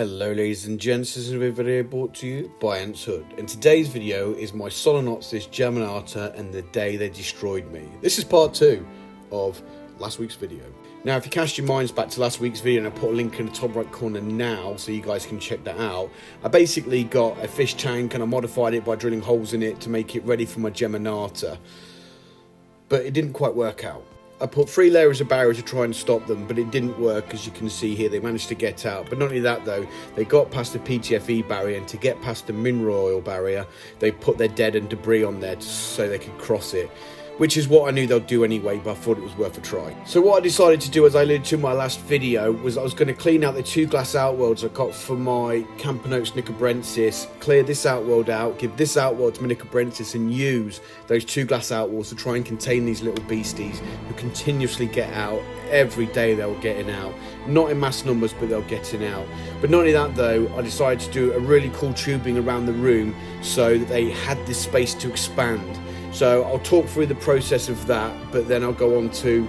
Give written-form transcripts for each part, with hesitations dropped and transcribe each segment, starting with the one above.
Hello ladies and gents, this is a video brought to you by Ants Hood, and today's video is my Solenopsis germinata and the day they destroyed me. This is part 2 of last week's video. Now if you cast your minds back to last week's video, and I put a link in the top right corner now so you guys can check that out, I basically got a fish tank and I modified it by drilling holes in it to make it ready for my germinata, but it didn't quite work out. I put 3 layers of barrier to try and stop them, but it didn't work. As you can see here, they managed to get out. But not only that though, they got past the PTFE barrier, and to get past the mineral oil barrier, they put their dead and debris on there so they could cross it, which is what I knew they'll do anyway, but I thought it was worth a try. So what I decided to do, as I alluded to in my last video, was I was going to clean out the 2 glass outworlds I got for my Camponotus nicobrensis, clear this outworld out, give this outworld to my nicobrensis, and use those 2 glass outworlds to try and contain these little beasties who continuously get out. Every day they were getting out, not in mass numbers, but they were getting out. But not only that though, I decided to do a really cool tubing around the room so that they had this space to expand. So I'll talk through the process of that, but then I'll go on to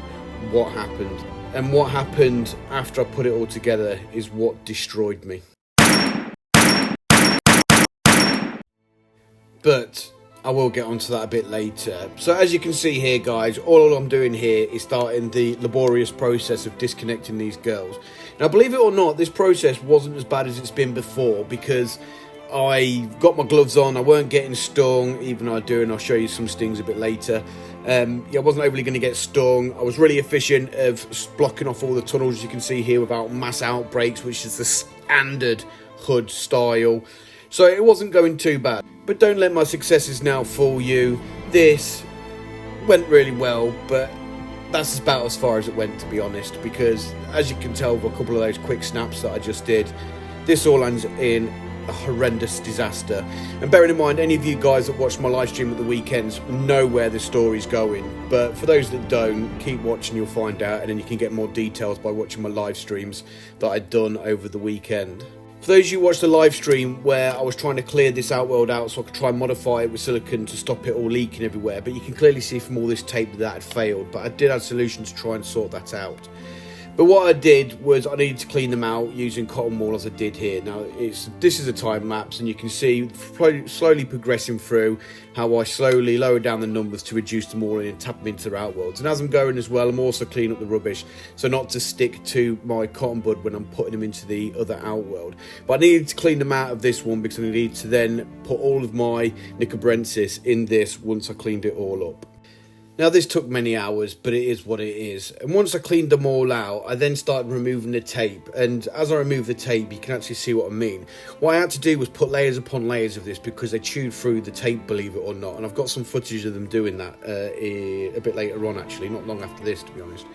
what happened. And what happened after I put it all together is what destroyed me. But I will get onto that a bit later. So as you can see here guys, all I'm doing here is starting the laborious process of disconnecting these girls. Now believe it or not, this process wasn't as bad as it's been before, because I got my gloves on, I weren't getting stung, even though I do, and I'll show you some stings a bit later. I wasn't overly going to get stung. I was really efficient of blocking off all the tunnels, as you can see here, without mass outbreaks, which is the standard Hood style. So it wasn't going too bad. But don't let my successes now fool you. This went really well, but that's about as far as it went, to be honest, because as you can tell with a couple of those quick snaps that I just did, this all ends in a horrendous disaster. And bearing in mind, any of you guys that watch my live stream at the weekends know where the story's going, but for those that don't, keep watching, you'll find out, and then you can get more details by watching my live streams that I'd done over the weekend. For those of you who watched the live stream where I was trying to clear this outworld out so I could try and modify it with silicone to stop it all leaking everywhere, but you can clearly see from all this tape that had failed, but I did have solutions to try and sort that out. But what I did was I needed to clean them out using cotton wool, as I did here. Now this is a time lapse, and you can see slowly progressing through how I slowly lower down the numbers to reduce them all and tap them into their outworlds. And as I'm going as well, I'm also cleaning up the rubbish so not to stick to my cotton bud when I'm putting them into the other outworld. But I needed to clean them out of this one because I needed to then put all of my nicobrensis in this once I cleaned it all up. Now this took many hours, but it is what it is. And once I cleaned them all out, I then started removing the tape. And as I removed the tape, you can actually see what I mean. What I had to do was put layers upon layers of this because they chewed through the tape, believe it or not. And I've got some footage of them doing that a bit later on, actually, not long after this, to be honest.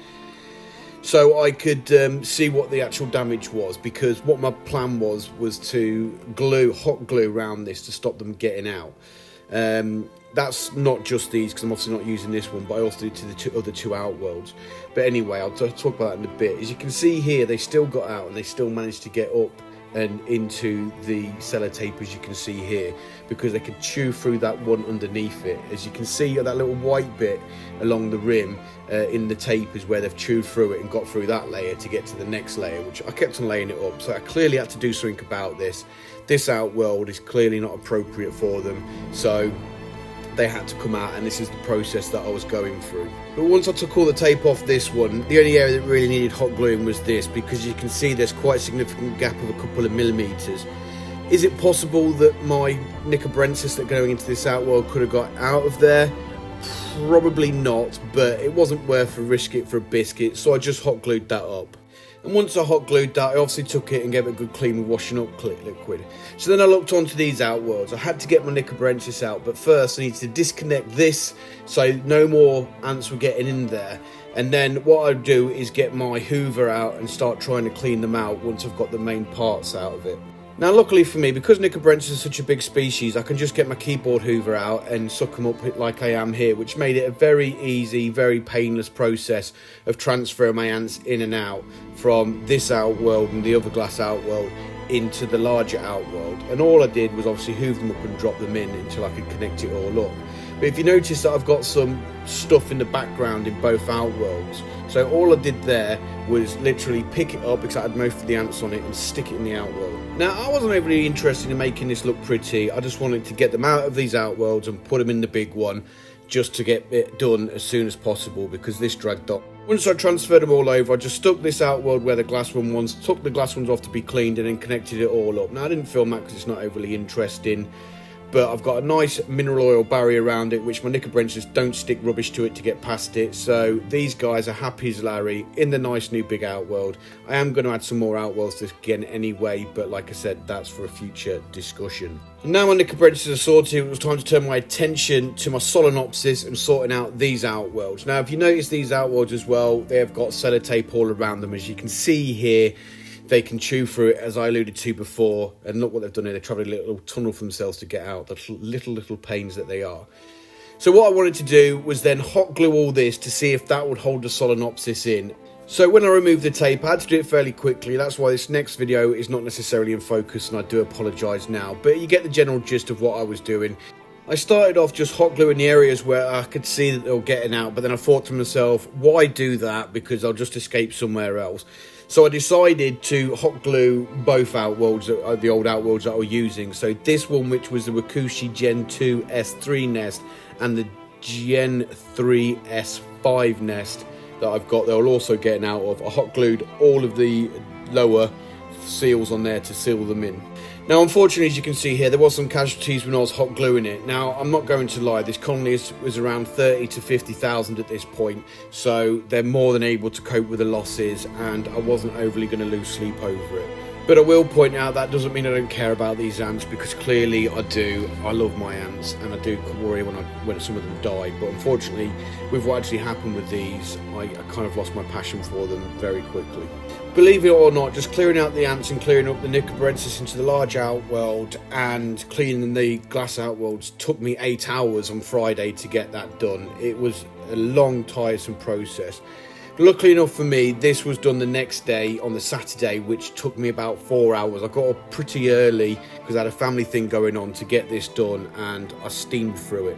So I could see what the actual damage was, because what my plan was to hot glue around this to stop them getting out. That's not just these, because I'm obviously not using this one, but I also did to the other 2 outworlds. But anyway, I'll talk about that in a bit. As you can see here, they still got out and they still managed to get up and into the sellotape, as you can see here, because they could chew through that one underneath it. As you can see, that little white bit along the rim in the tape is where they've chewed through it and got through that layer to get to the next layer, which I kept on laying it up. So I clearly had to do something about this. This outworld is clearly not appropriate for them, so they had to come out, and this is the process that I was going through. But once I took all the tape off this one, the only area that really needed hot gluing was this, because you can see there's quite a significant gap of a couple of millimeters. Is it possible that my nicobrensis that going into this outworld could have got out of there? Probably not, but it wasn't worth a risk it for a biscuit, so I just hot glued that up. And once I hot glued that, I obviously took it and gave it a good clean with washing up liquid. So then I looked onto these outworlds. I had to get my nicobrensis out, but first I needed to disconnect this so no more ants were getting in there. And then what I'd do is get my hoover out and start trying to clean them out once I've got the main parts out of it. Now luckily for me, because nicobrensis is such a big species, I can just get my keyboard hoover out and suck them up like I am here, which made it a very easy, very painless process of transferring my ants in and out from this outworld and the other glass outworld into the larger outworld. And all I did was obviously hoover them up and drop them in until I could connect it all up. But if you notice that I've got some stuff in the background in both outworlds, so all I did there was literally pick it up because I had most of the ants on it and stick it in the outworld. Now, I wasn't overly interested in making this look pretty. I just wanted to get them out of these outworlds and put them in the big one, just to get it done as soon as possible, because this dragged on. Once I transferred them all over, I just stuck this outworld where the glass one was, took the glass ones off to be cleaned, and then connected it all up. Now, I didn't film that because it's not overly interesting, but I've got a nice mineral oil barrier around it, which my Nicobrensis don't stick rubbish to it to get past it. So these guys are happy as Larry in the nice new big outworld. I am going to add some more outworlds to this again anyway, but like I said, that's for a future discussion. And now my Nicobrensis are sorted, it was time to turn my attention to my Solenopsis and sorting out these outworlds. Now, if you notice these outworlds as well, they have got sellotape all around them, as you can see here. They can chew through it, as I alluded to before, and look what they've done here. They've travelled a little tunnel for themselves to get out, the little pains that they are. So what I wanted to do was then hot glue all this to see if that would hold the Solenopsis in. So when I removed the tape, I had to do it fairly quickly. That's why this next video is not necessarily in focus, and I do apologise now. But you get the general gist of what I was doing. I started off just hot gluing the areas where I could see that they were getting out, but then I thought to myself, why do that? Because I'll just escape somewhere else. So I decided to hot glue both outworlds, the old outworlds that I was using. So this one, which was the Wakushi Gen 2 S3 nest, and the Gen 3 S5 nest that I've got, they're also getting out of. I hot glued all of the lower seals on there to seal them in. Now, unfortunately, as you can see here, there was some casualties when I was hot gluing it. Now, I'm not going to lie, this colony was around 30 to 50,000 at this point, so they're more than able to cope with the losses, and I wasn't overly going to lose sleep over it. But I will point out that doesn't mean I don't care about these ants, because clearly I do. I love my ants, and I do worry when some of them die. But unfortunately, with what actually happened with these, I kind of lost my passion for them very quickly. Believe it or not, just clearing out the ants and clearing up the Nicobrensis into the large outworld and cleaning the glass outworlds took me 8 hours on Friday to get that done. It was a long, tiresome process. Luckily enough for me, this was done the next day on the Saturday, which took me about 4 hours. I got up pretty early because I had a family thing going on to get this done, and I steamed through it.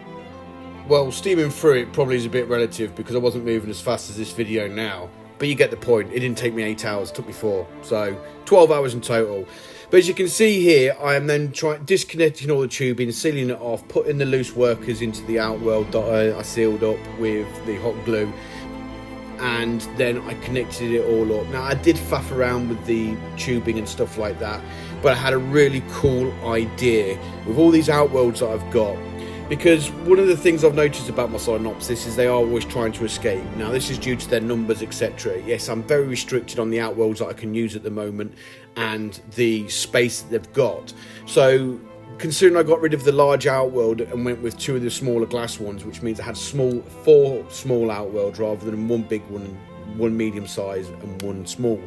Well, steaming through it probably is a bit relative because I wasn't moving as fast as this video now. But you get the point. It didn't take me 8 hours, it took me 4. So 12 hours in total. But as you can see here, I am then disconnecting all the tubing, sealing it off, putting the loose workers into the outworld that I sealed up with the hot glue. And then I connected it all up. Now, I did faff around with the tubing and stuff like that, but I had a really cool idea with all these outworlds that I've got. Because one of the things I've noticed about my Solenopsis is they are always trying to escape. Now, this is due to their numbers, etc. Yes, I'm very restricted on the outworlds that I can use at the moment and the space that they've got. So, considering I got rid of the large outworld and went with 2 of the smaller glass ones, which means I had 4 small outworlds rather than 1 big one, 1 medium size and 1 small.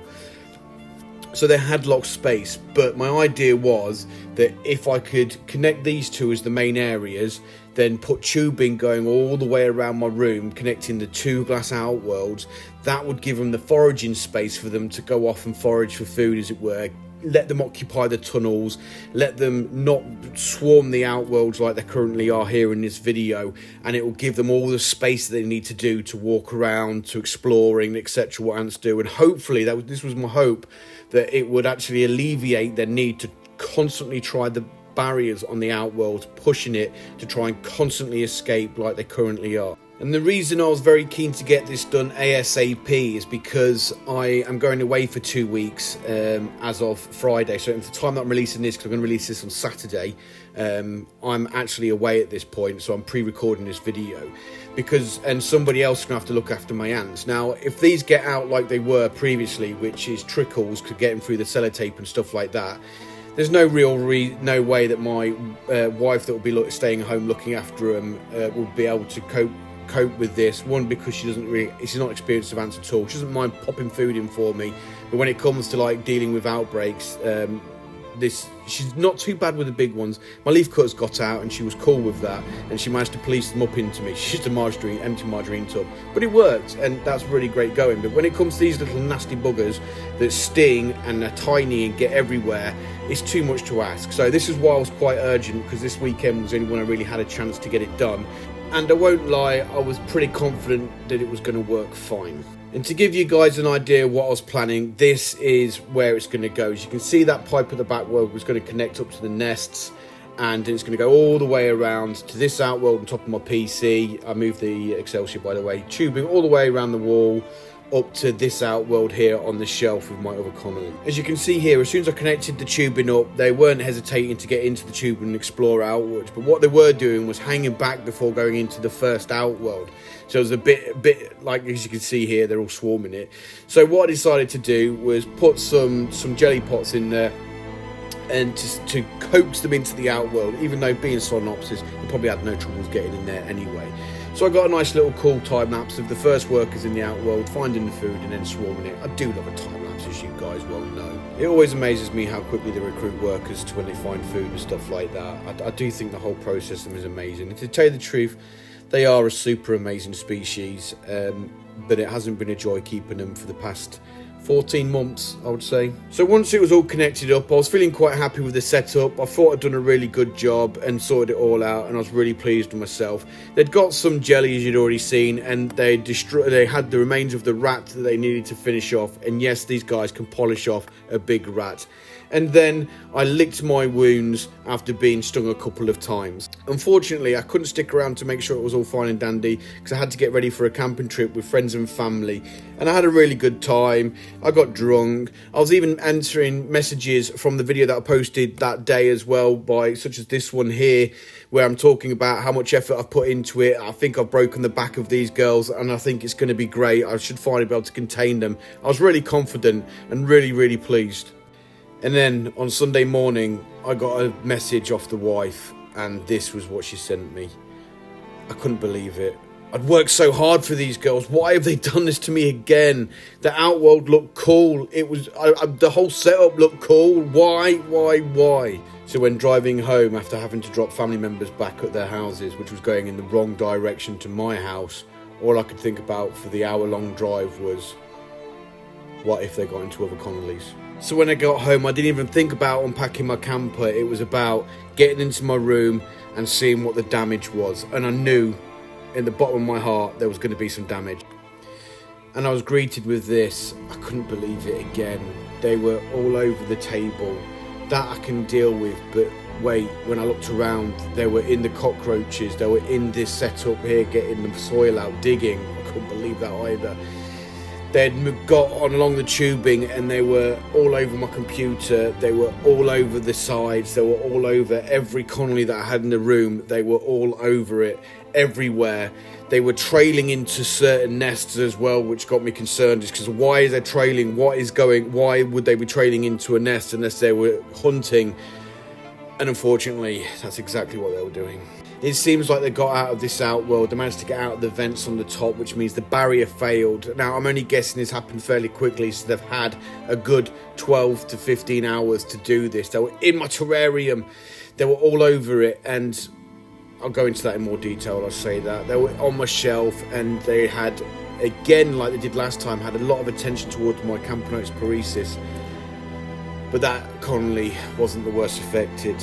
So they had locked space, but my idea was that if I could connect these 2 as the main areas, then put tubing going all the way around my room, connecting the 2 glass outworlds, that would give them the foraging space for them to go off and forage for food, as it were. Let them occupy the tunnels, let them not swarm the outworlds like they currently are here in this video, and it will give them all the space that they need to do to walk around, to exploring, etc. what ants do. And hopefully, this was my hope, that it would actually alleviate their need to constantly try the barriers on the outworld, pushing it to try and constantly escape like they currently are. And the reason I was very keen to get this done ASAP is because I am going away for 2 weeks as of Friday. So at the time that I'm releasing this, because I'm going to release this on Saturday, I'm actually away at this point, so I'm pre-recording this video. And somebody else is going to have to look after my ants. Now, if these get out like they were previously, which is trickles, could get them through the sellotape and stuff like that, there's no no way that my wife that will be staying at home looking after them will be able to cope with this. One, because she's not experienced with ants at all. She doesn't mind popping food in for me, but when it comes to dealing with outbreaks, she's not too bad with the big ones. My leaf cutters got out and she was cool with that, and she managed to police them up into me. She's just a empty margarine tub, but it worked, and that's really great going. But when it comes to these little nasty buggers that sting and are tiny and get everywhere, it's too much to ask. So this is why I was quite urgent, because this weekend was the only when I really had a chance to get it done. and I won't lie, I was pretty confident that it was going to work fine. And to give you guys an idea of what I was planning, this is where it's going to go. As you can see, that pipe at the back wall was going to connect up to the nests, and it's going to go all the way around to this outworld on top of my PC. I moved the Excel sheet, by the way, tubing all the way around the wall up to this outworld here on the shelf with my other colony. As you can see here, as soon as I connected the tubing up, they weren't hesitating to get into the tube and explore outwards, but what they were doing was hanging back before going into the first outworld. So it was a bit like, as you can see here, they're all swarming it. So what I decided to do was put some jelly pots in there and to coax them into the outworld, even though being Solenopsis, you probably had no troubles getting in there anyway. So I got a nice little cool time lapse of the first workers in the outworld finding the food and then swarming it. I do love a time lapse, as you guys well know. It always amazes me how quickly they recruit workers to when they find food and stuff like that. I do think the whole process of them is amazing. And to tell you the truth, they are a super amazing species, but it hasn't been a joy keeping them for the past 14 months, I would say. So once it was all connected up, I was feeling quite happy with the setup. I thought I'd done a really good job and sorted it all out, and I was really pleased with myself. They'd got some jelly, as you'd already seen, and they had the remains of the rat that they needed to finish off. And yes, these guys can polish off a big rat. And then I licked my wounds after being stung a couple of times. Unfortunately, I couldn't stick around to make sure it was all fine and dandy because I had to get ready for a camping trip with friends and family. And I had a really good time. I got drunk. I was even answering messages from the video that I posted that day as well, such as this one here, where I'm talking about how much effort I've put into it. I think I've broken the back of these girls, and I think it's going to be great. I should finally be able to contain them. I was really confident and really, really pleased. And then on Sunday morning, I got a message off the wife, and this was what she sent me. I couldn't believe it. I'd worked so hard for these girls. Why have they done this to me again? The outworld looked cool. The whole setup looked cool. Why? So when driving home after having to drop family members back at their houses, which was going in the wrong direction to my house, all I could think about for the hour-long drive was, what if they got into other colonies? So when I got home, I didn't even think about unpacking my camper. It was about getting into my room and seeing what the damage was. And I knew in the bottom of my heart there was going to be some damage. And I was greeted with this. I couldn't believe it again. They were all over the table. That I can deal with, but wait, when I looked around, they were in the cockroaches. They were in this setup here, getting the soil out, digging. I couldn't believe that either. They'd got on along the tubing and they were all over my computer. They were all over the sides. They were all over every colony that I had in the room. They were all over it, everywhere. They were trailing into certain nests as well, which got me concerned. Just because why is they trailing? Why would they be trailing into a nest unless they were hunting? And unfortunately, that's exactly what they were doing. It seems like they got out of this outworld. They managed to get out of the vents on the top, which means the barrier failed. Now, I'm only guessing this happened fairly quickly, so they've had a good 12 to 15 hours to do this. They were in my terrarium. They were all over it, and I'll go into that in more detail, I'll say that. They were on my shelf, and they had, again, like they did last time, had a lot of attention towards my Camponotus paresis. But that colony wasn't the worst affected.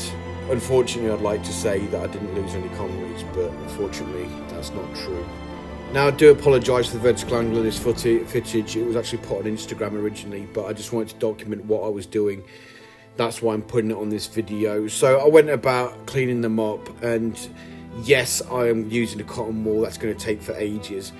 Unfortunately, I'd like to say that I didn't lose any colonies, but unfortunately, that's not true. Now, I do apologise for the vertical angle of this footage. It was actually put on Instagram originally, but I just wanted to document what I was doing. That's why I'm putting it on this video. So I went about cleaning them up, and yes, I am using a cotton wool. That's going to take for ages.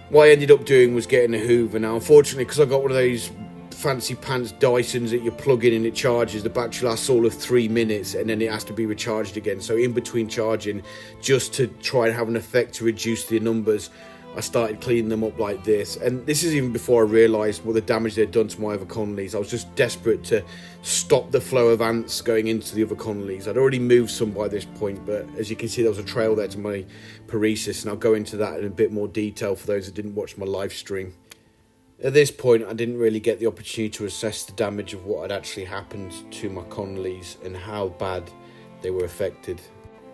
What I ended up doing was getting a Hoover. Now, unfortunately, because I got one of those fancy pants Dysons that you plug in and it charges, the battery lasts all of 3 minutes and then it has to be recharged again. So in between charging, just to try and have an effect to reduce the numbers, I started cleaning them up like this. And this is even before I realised what the damage they'd done to my other colonies. I was just desperate to stop the flow of ants going into the other colonies. I'd already moved some by this point, but as you can see, there was a trail there to my paresis, and I'll go into that in a bit more detail for those that didn't watch my live stream. At this point, I didn't really get the opportunity to assess the damage of what had actually happened to my colonies and how bad they were affected.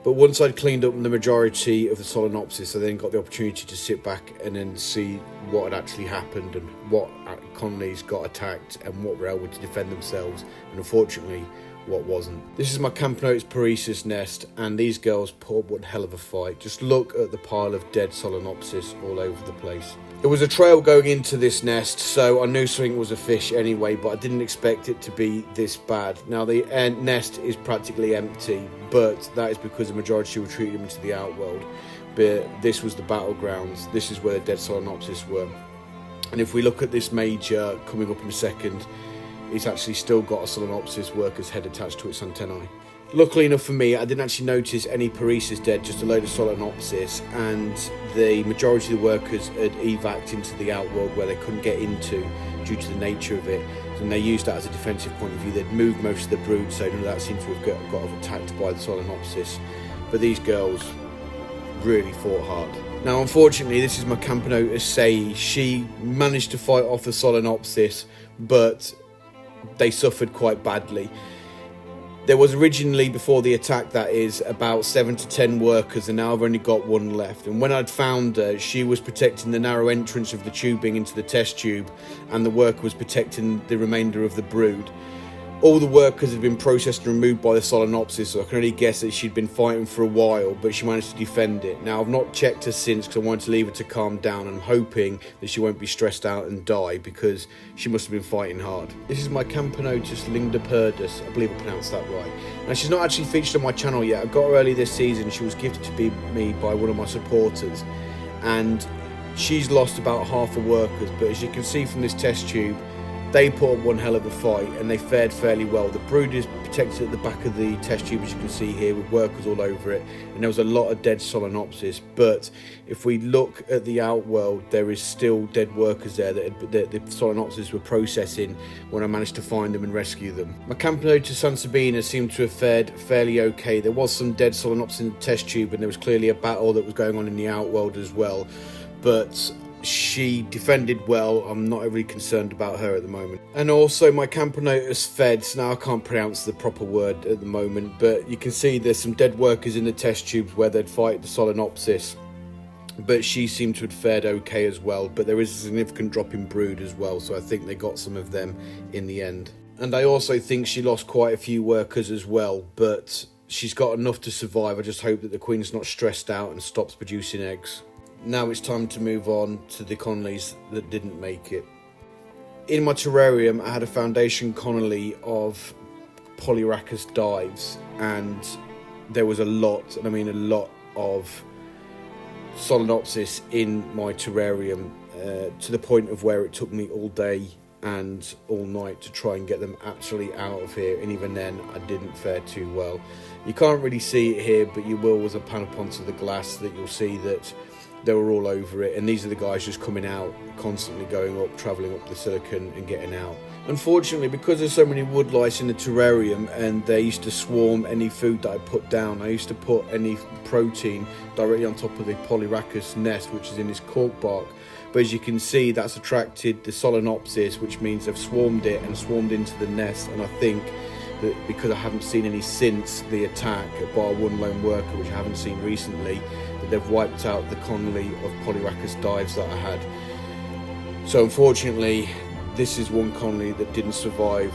But once I'd cleaned up the majority of the Solenopsis, I then got the opportunity to sit back and then see what had actually happened and what colonies got attacked and what were able to defend themselves. And unfortunately, what wasn't. This is my Camponotus paresis nest, and these girls put up one hell of a fight. Just look at the pile of dead Solenopsis all over the place. It was a trail going into this nest, so I knew something was a fish anyway, but I didn't expect it to be this bad. Now the nest is practically empty, but that is because the majority retreated into the outworld. But this was the battlegrounds. This is where the dead Solenopsis were. And if we look at this major coming up in a second, it's actually still got a Solenopsis worker's head attached to its antennae. Luckily enough for me, I didn't actually notice any paresis dead, just a load of Solenopsis, and the majority of the workers had evac'd into the outworld where they couldn't get into due to the nature of it, and they used that as a defensive point of view. They'd moved most of the brood, so none of that seemed to have got attacked by the Solenopsis. But these girls really fought hard. Now unfortunately, this is my Camponotus sei. She managed to fight off the Solenopsis, but they suffered quite badly. There was originally, before the attack that is, about 7 to 10 workers, and now I've only got one left. And when I'd found her, she was protecting the narrow entrance of the tubing into the test tube, and the worker was protecting the remainder of the brood. All the workers had been processed and removed by the Solenopsis, so I can only guess that she'd been fighting for a while, but she managed to defend it. Now, I've not checked her since because I wanted to leave her to calm down, and I'm hoping that she won't be stressed out and die because she must have been fighting hard. This is my Camponotus lingdoperdus, I believe I pronounced that right. Now, she's not actually featured on my channel yet. I got her early this season. She was gifted to me by one of my supporters, and she's lost about half her workers, but as you can see from this test tube, they put up one hell of a fight and they fared fairly well. The brood is protected at the back of the test tube, as you can see here, with workers all over it, and there was a lot of dead Solenopsis. But if we look at the outworld, there is still dead workers there that the Solenopsis were processing when I managed to find them and rescue them. My Camponotus sansabina seemed to have fared fairly okay. There was some dead Solenopsis in the test tube, and there was clearly a battle that was going on in the outworld as well, but she defended well. I'm not really concerned about her at the moment. And also my Camponotus feds, now I can't pronounce the proper word at the moment, but you can see there's some dead workers in the test tubes where they'd fight the Solenopsis, but she seemed to have fared okay as well. But there is a significant drop in brood as well, so I think they got some of them in the end. And I also think she lost quite a few workers as well, but she's got enough to survive. I just hope that the queen's not stressed out and stops producing eggs. Now it's time to move on to the colonies that didn't make it. In my terrarium, I had a foundation colony of Polyrhacus dives, and there was a lot, and I mean a lot, of Solenopsis in my terrarium, to the point of where it took me all day and all night to try and get them actually out of here, and even then I didn't fare too well. You can't really see it here, but you will as I pan up onto the glass, that you'll see that they were all over it, and these are the guys just coming out, constantly going up, travelling up the silicon and getting out. Unfortunately, because there's so many woodlice in the terrarium and they used to swarm any food that I put down, I used to put any protein directly on top of the Polyrhacus nest, which is in this cork bark. But as you can see, that's attracted the Solenopsis, which means they've swarmed it and swarmed into the nest. And I think that because I haven't seen any since the attack, bar one lone worker, which I haven't seen recently, that they've wiped out the colony of Polyrhacus dives that I had. So unfortunately, this is one colony that didn't survive.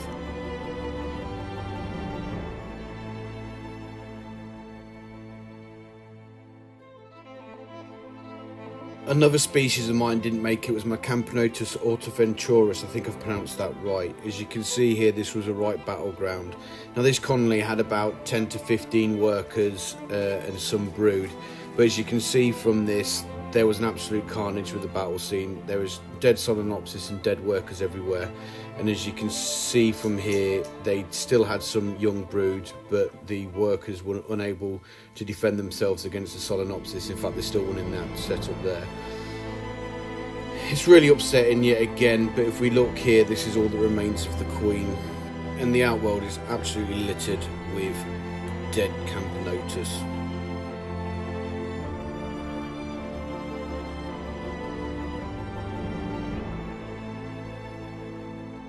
Another species of mine didn't make it. Was my Camponotus ortoventurus. I think I've pronounced that right. As you can see here, this was a right battleground. Now this colony had about 10 to 15 workers and some brood, but as you can see from this, there was an absolute carnage with the battle scene. There was dead Solenopsis and dead workers everywhere, and as you can see from here, they still had some young brood, but the workers were unable to defend themselves against the Solenopsis. In fact, they're still one in that setup there. It's really upsetting yet again, but if we look here, this is all that remains of the queen, and the outworld is absolutely littered with dead Camponotus.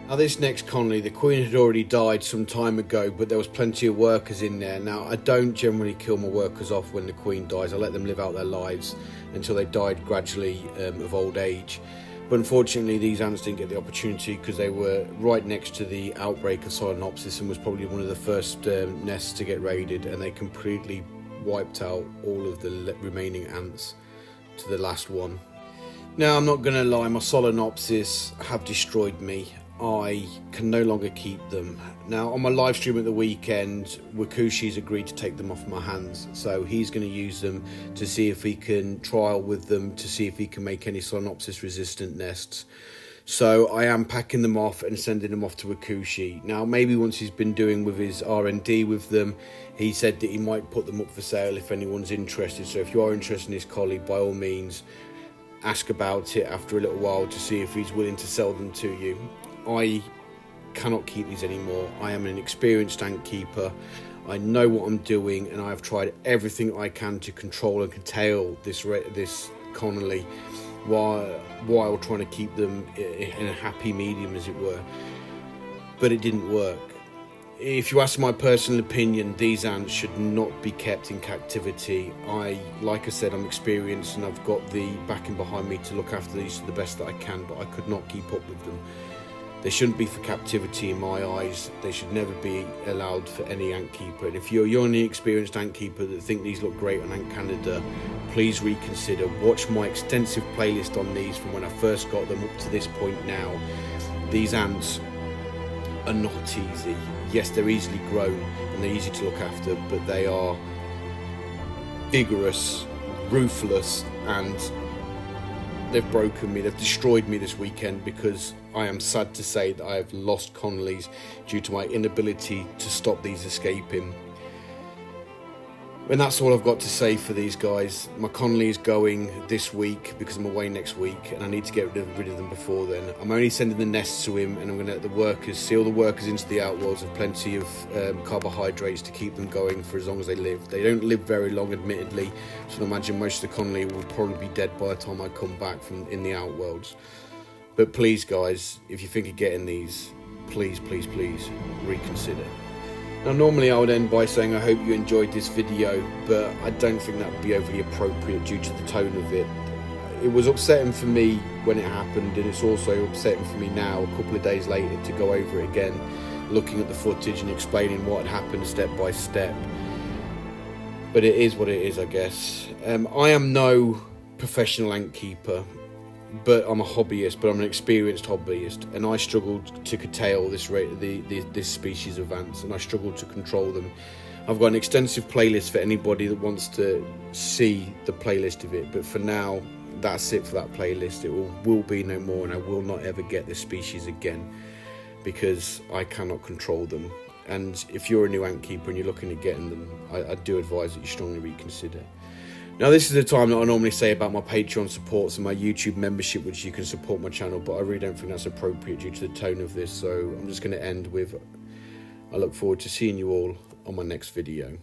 Now this next colony, the queen had already died some time ago, but there was plenty of workers in there. Now I don't generally kill my workers off when the queen dies. I let them live out their lives until they died gradually of old age. But unfortunately, these ants didn't get the opportunity because they were right next to the outbreak of Solenopsis and was probably one of the first nests to get raided, and they completely wiped out all of the remaining ants to the last one. Now, I'm not going to lie, my Solenopsis have destroyed me. I can no longer keep them. Now, on my live stream at the weekend, Wakushi's agreed to take them off my hands, so he's going to use them to see if he can trial with them to see if he can make any Solenopsis resistant nests. So I am packing them off and sending them off to Wakushi. Now, maybe once he's been doing with his R&D with them, he said that he might put them up for sale if anyone's interested. So if you are interested in his collie, by all means, ask about it after a little while to see if he's willing to sell them to you. I cannot keep these anymore. I am an experienced ant keeper. I know what I'm doing, and I've tried everything I can to control and curtail this colony while trying to keep them in a happy medium, as it were. But it didn't work. If you ask my personal opinion, these ants should not be kept in captivity. Like I said, I'm experienced and I've got the backing behind me to look after these to the best that I can, but I could not keep up with them. They shouldn't be for captivity in my eyes. They should never be allowed for any ant keeper. And if you're the only experienced ant keeper that think these look great on Ant Canada, please reconsider. Watch my extensive playlist on these from when I first got them up to this point now. These ants are not easy. Yes, they're easily grown and they're easy to look after, but they are vigorous, ruthless, and they've broken me. They've destroyed me this weekend because I am sad to say that I have lost Conleys due to my inability to stop these escaping. And that's all I've got to say for these guys. My Conley is going this week because I'm away next week and I need to get rid of them before then. I'm only sending the nests to him, and I'm going to let the workers seal the workers into the outworlds with plenty of carbohydrates to keep them going for as long as they live. They don't live very long, admittedly, so I imagine most of the Conley will probably be dead by the time I come back from in the outworlds. But please, guys, if you think of getting these, please reconsider. Now, normally I would end by saying I hope you enjoyed this video, but I don't think that would be overly appropriate due to the tone of it. It was upsetting for me when it happened, and it's also upsetting for me now, a couple of days later, to go over it again, looking at the footage and explaining what had happened step by step. But it is what it is, I guess. I am no professional ant keeper, but I'm a hobbyist, but I'm an experienced hobbyist, and I struggled to curtail this species of ants, and I struggled to control them. I've got an extensive playlist for anybody that wants to see the playlist of it, but for now, that's it for that playlist. It will be no more, and I will not ever get this species again because I cannot control them. And if you're a new ant keeper and you're looking at getting them, I do advise that you strongly reconsider. Now, this is the time that I normally say about my Patreon supports and my YouTube membership, which you can support my channel, but I really don't think that's appropriate due to the tone of this, so I'm just going to end with, I look forward to seeing you all on my next video.